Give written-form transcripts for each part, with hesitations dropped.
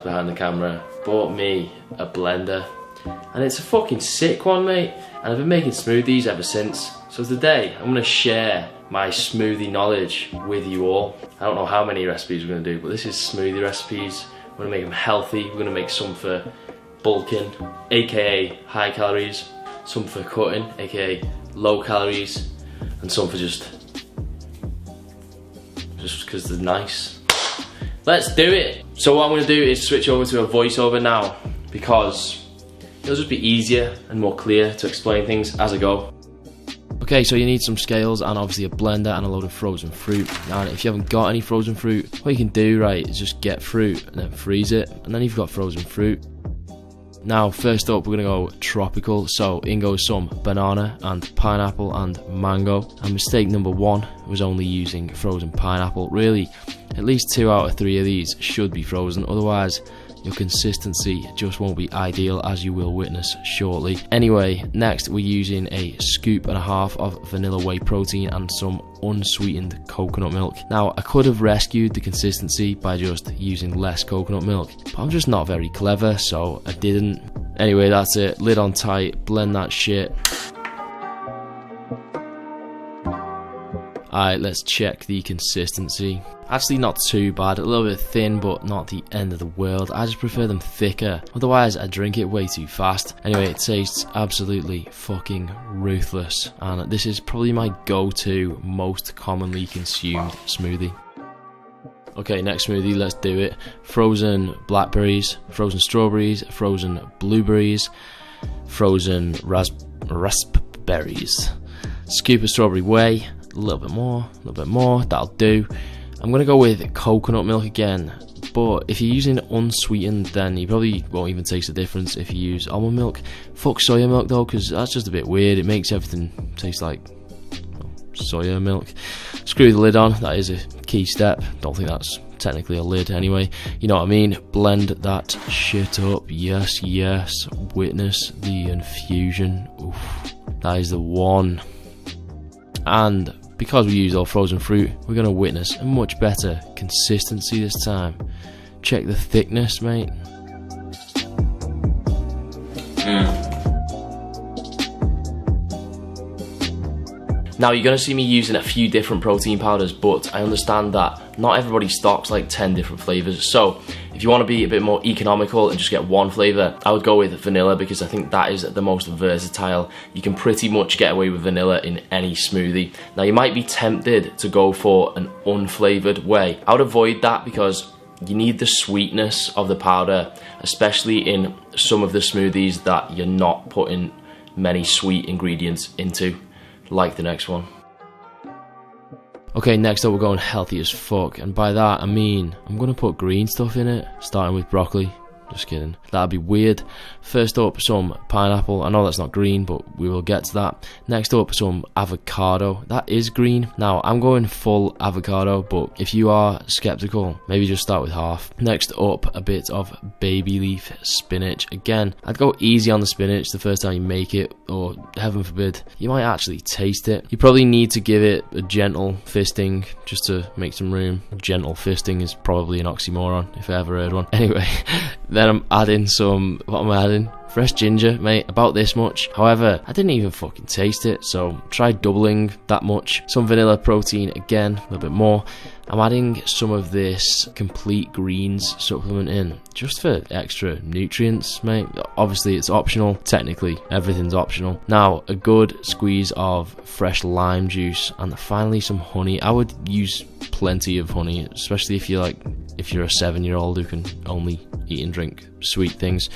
behind the camera, bought me a blender, and it's a fucking sick one, mate. And I've been making smoothies ever since. So today, I'm gonna share my smoothie knowledge with you all. I don't know how many recipes we're gonna do, but this is smoothie recipes. We're gonna make them healthy. We're gonna make some for bulking, aka high calories, some for cutting, aka low calories, and some for just because they're nice. Let's do it. So what I'm gonna do is switch over to a voiceover now, because it'll just be easier and more clear to explain things as I go. Okay, so you need some scales and obviously a blender and a load of frozen fruit. And if you haven't got any frozen fruit, what you can do, right, is just get fruit and then freeze it, and then you've got frozen fruit. Now, first up, we're gonna go tropical. So in goes some banana and pineapple and mango. And mistake number one was only using frozen pineapple. Really, at least 2 out of 3 of these should be frozen, otherwise your consistency just won't be ideal, as you will witness shortly. Anyway, next we're using a scoop and a half of vanilla whey protein and some unsweetened coconut milk. Now, I could have rescued the consistency by just using less coconut milk, but I'm just not very clever, so I didn't. Anyway, that's it. Lid on tight, blend that shit. Alright, let's check the consistency. Actually not too bad, a little bit thin, but not the end of the world. I just prefer them thicker, otherwise I drink it way too fast. Anyway, it tastes absolutely fucking ruthless, and this is probably my go-to, most commonly consumed smoothie. Okay, next smoothie, let's do it. Frozen blackberries, frozen strawberries, frozen blueberries, frozen raspberries. Scoop of strawberry whey, a little bit more, that'll do. I'm gonna go with coconut milk again, but if you're using unsweetened, then you probably won't even taste the difference if you use almond milk. Fuck soya milk though, because that's just a bit weird. It makes everything taste like soya milk. Screw the lid on, that is a key step. Don't think that's technically a lid anyway. You know what I mean? Blend that shit up. Yes, yes. Witness the infusion. Oof, that is the one. And because we use all frozen fruit, we're going to witness a much better consistency this time. Check the thickness, mate. Now, you're going to see me using a few different protein powders, but I understand that not everybody stocks like 10 different flavors. So if you want to be a bit more economical and just get one flavor, I would go with vanilla, because I think that is the most versatile. You can pretty much get away with vanilla in any smoothie. Now, you might be tempted to go for an unflavored whey. I would avoid that because you need the sweetness of the powder, especially in some of the smoothies that you're not putting many sweet ingredients into, like the next one. Okay, next up we're going healthy as fuck, and by that I mean I'm gonna put green stuff in it, starting with broccoli. Just kidding, that'd be weird. First up, some pineapple. I know that's not green, but we will get to that. Next up, some avocado. That is green. Now, I'm going full avocado, but if you are skeptical, maybe just start with half. Next up, a bit of baby leaf spinach. Again, I'd go easy on the spinach the first time you make it, or heaven forbid, you might actually taste it. You probably need to give it a gentle fisting just to make some room. Gentle fisting is probably an oxymoron, if I ever heard one. Anyway, then I'm adding some, what am I adding? Fresh ginger, mate, about this much. However, I didn't even fucking taste it, so try doubling that much. Some vanilla protein, again, a little bit more. I'm adding some of this complete greens supplement in, just for extra nutrients, mate. Obviously, it's optional. Technically, everything's optional. Now, a good squeeze of fresh lime juice, and finally some honey. I would use plenty of honey, especially if you're a 7-year-old who can only eat and drink sweet things.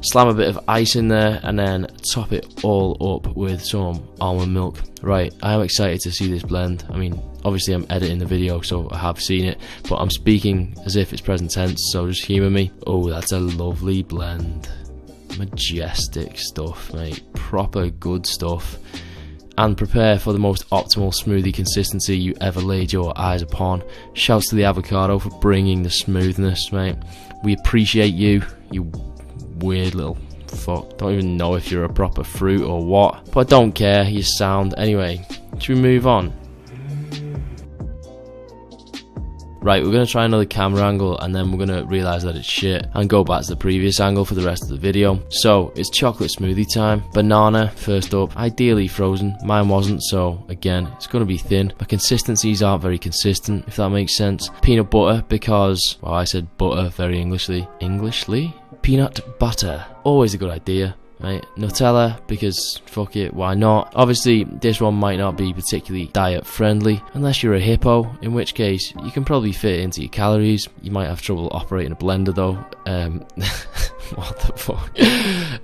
Slam a bit of ice in there, and then top it all up with some almond milk. Right, I am excited to see this blend. I mean, obviously I'm editing the video, so I have seen it, but I'm speaking as if it's present tense, so just humour me. Oh, that's a lovely blend. Majestic stuff, mate. Proper good stuff. And prepare for the most optimal smoothie consistency you ever laid your eyes upon. Shouts to the avocado for bringing the smoothness, mate. We appreciate you, you weird little fuck. Don't even know if you're a proper fruit or what, but I don't care, you sound. Anyway, should we move on? Right, we're gonna try another camera angle and then we're gonna realize that it's shit and go back to the previous angle for the rest of the video. So it's chocolate smoothie time. Banana first up, ideally frozen. Mine wasn't, so again, it's gonna be thin. My consistencies aren't very consistent, if that makes sense. Peanut butter because, well, I said butter very Englishly. Peanut butter, always a good idea. Right, Nutella because fuck it, why not? Obviously this one might not be particularly diet friendly unless you're a hippo, in which case you can probably fit it into your calories. You might have trouble operating a blender though. What the fuck?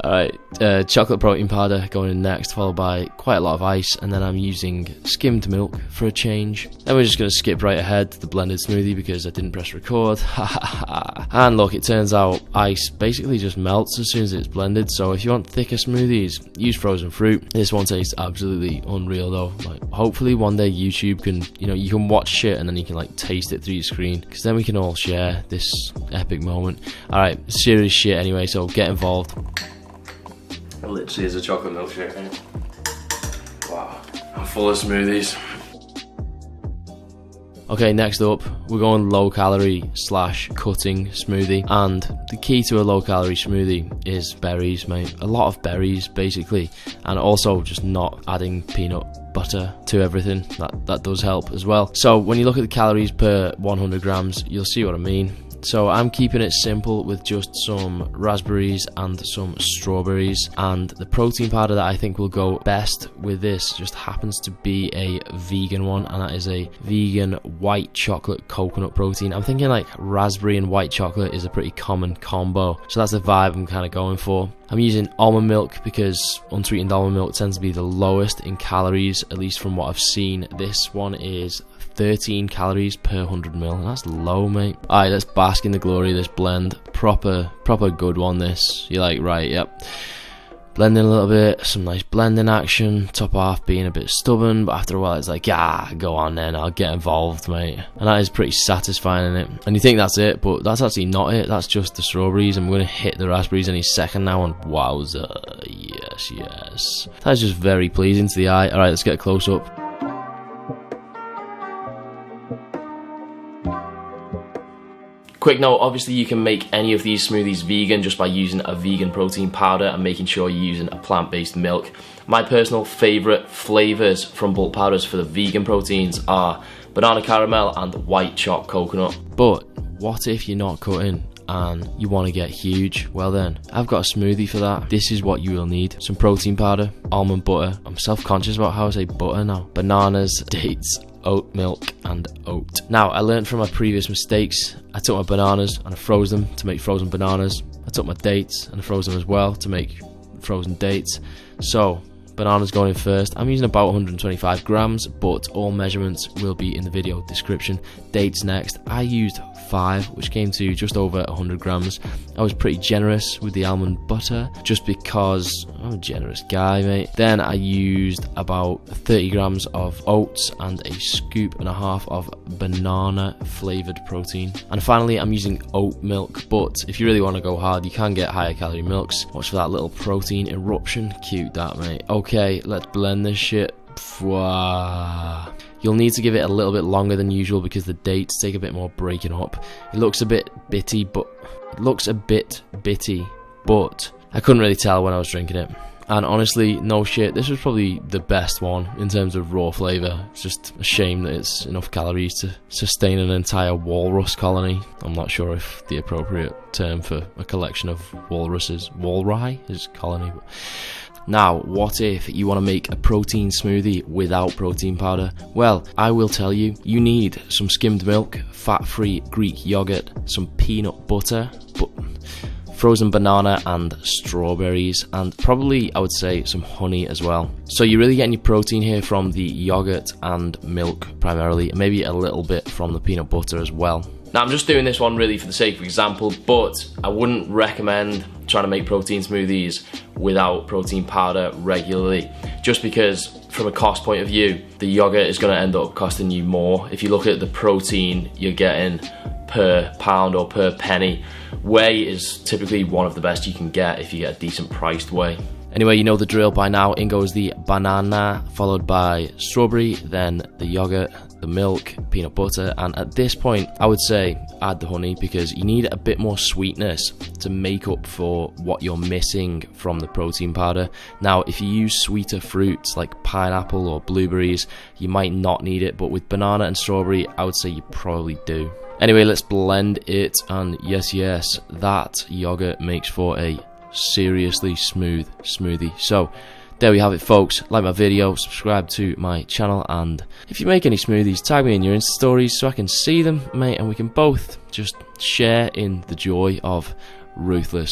Alright, chocolate protein powder going in next, followed by quite a lot of ice, and then I'm using skimmed milk for a change. Then we're just going to skip right ahead to the blended smoothie because I didn't press record. And look, it turns out ice basically just melts as soon as it's blended, so if you want thicker smoothies, use frozen fruit. This one tastes absolutely unreal though. Like, hopefully one day YouTube can, you know, you can watch shit and then you can like taste it through your screen, because then we can all share this epic moment. Alright, serious shit anyway, so get involved. It literally is a chocolate milkshake. Wow, I'm full of smoothies. Okay, next up, we're going low calorie / cutting smoothie, and the key to a low calorie smoothie is berries, mate. A lot of berries, basically, and also just not adding peanut butter to everything. That does help as well. So when you look at the calories per 100 grams, you'll see what I mean. So I'm keeping it simple with just some raspberries and some strawberries, and the protein powder that I think will go best with this just happens to be a vegan one, and that is a vegan white chocolate coconut protein. I'm thinking like raspberry and white chocolate is a pretty common combo, so that's the vibe I'm kind of going for. I'm using almond milk because unsweetened almond milk tends to be the lowest in calories, at least from what I've seen. This one is 13 calories per 100 ml. That's low, mate. Alright, let's bask in the glory of this blend. Proper good one, this. You're like, right, yep. Blending a little bit, some nice blending action, top half being a bit stubborn, but after a while it's like, yeah, go on then, I'll get involved, mate. And that is pretty satisfying, in it. And you think that's it, but that's actually not it. That's just the strawberries. I'm going to hit the raspberries any second now, and wowza, yes. That's just very pleasing to the eye. Alright, let's get a close up. Quick note, obviously you can make any of these smoothies vegan just by using a vegan protein powder and making sure you're using a plant-based milk. My personal favourite flavours from bulk powders for the vegan proteins are banana caramel and white chopped coconut. But what if you're not cutting and you want to get huge? Well then, I've got a smoothie for that. This is what you will need. Some protein powder, almond butter, I'm self-conscious about how I say butter now, bananas, dates, oat milk and oat. Now, I learned from my previous mistakes. I took my bananas and I froze them to make frozen bananas. I took my dates and I froze them as well to make frozen dates. So bananas going in first. I'm using about 125 grams, but all measurements will be in the video description. Dates next. I used 5, which came to just over 100 grams. I was pretty generous with the almond butter just because I'm a generous guy, mate. Then I used about 30 grams of oats and a scoop and a half of banana flavored protein. And finally, I'm using oat milk, but if you really want to go hard, you can get higher calorie milks. Watch for that little protein eruption. Cute that, mate. Okay, let's blend this shit. You'll need to give it a little bit longer than usual because the dates take a bit more breaking up. It looks a bit bitty, but I couldn't really tell when I was drinking it. And honestly, no shit, this was probably the best one in terms of raw flavour. It's just a shame that it's enough calories to sustain an entire walrus colony. I'm not sure if the appropriate term for a collection of walruses, walrus, is colony. Now, what if you want to make a protein smoothie without protein powder? Well, I will tell you, you need some skimmed milk, fat-free Greek yogurt, some peanut butter, frozen banana and strawberries, and probably, I would say, some honey as well. So you're really getting your protein here from the yogurt and milk primarily, and maybe a little bit from the peanut butter as well. Now, I'm just doing this one really for the sake of example, but I wouldn't recommend trying to make protein smoothies without protein powder regularly, just because from a cost point of view, the yogurt is going to end up costing you more. If you look at the protein you're getting per pound or per penny, whey is typically one of the best you can get if you get a decent priced whey. Anyway, you know the drill by now. In goes the banana, followed by strawberry, then the yogurt, the milk, peanut butter, and at this point I would say add the honey, because you need a bit more sweetness to make up for what you're missing from the protein powder. Now if you use sweeter fruits like pineapple or blueberries, you might not need it, but with banana and strawberry I would say you probably do. Anyway, let's blend it, and yes, that yogurt makes for a seriously smooth smoothie. So there we have it, folks. Like my video, subscribe to my channel, and if you make any smoothies, tag me in your Insta stories so I can see them, mate, and we can both just share in the joy of ruthless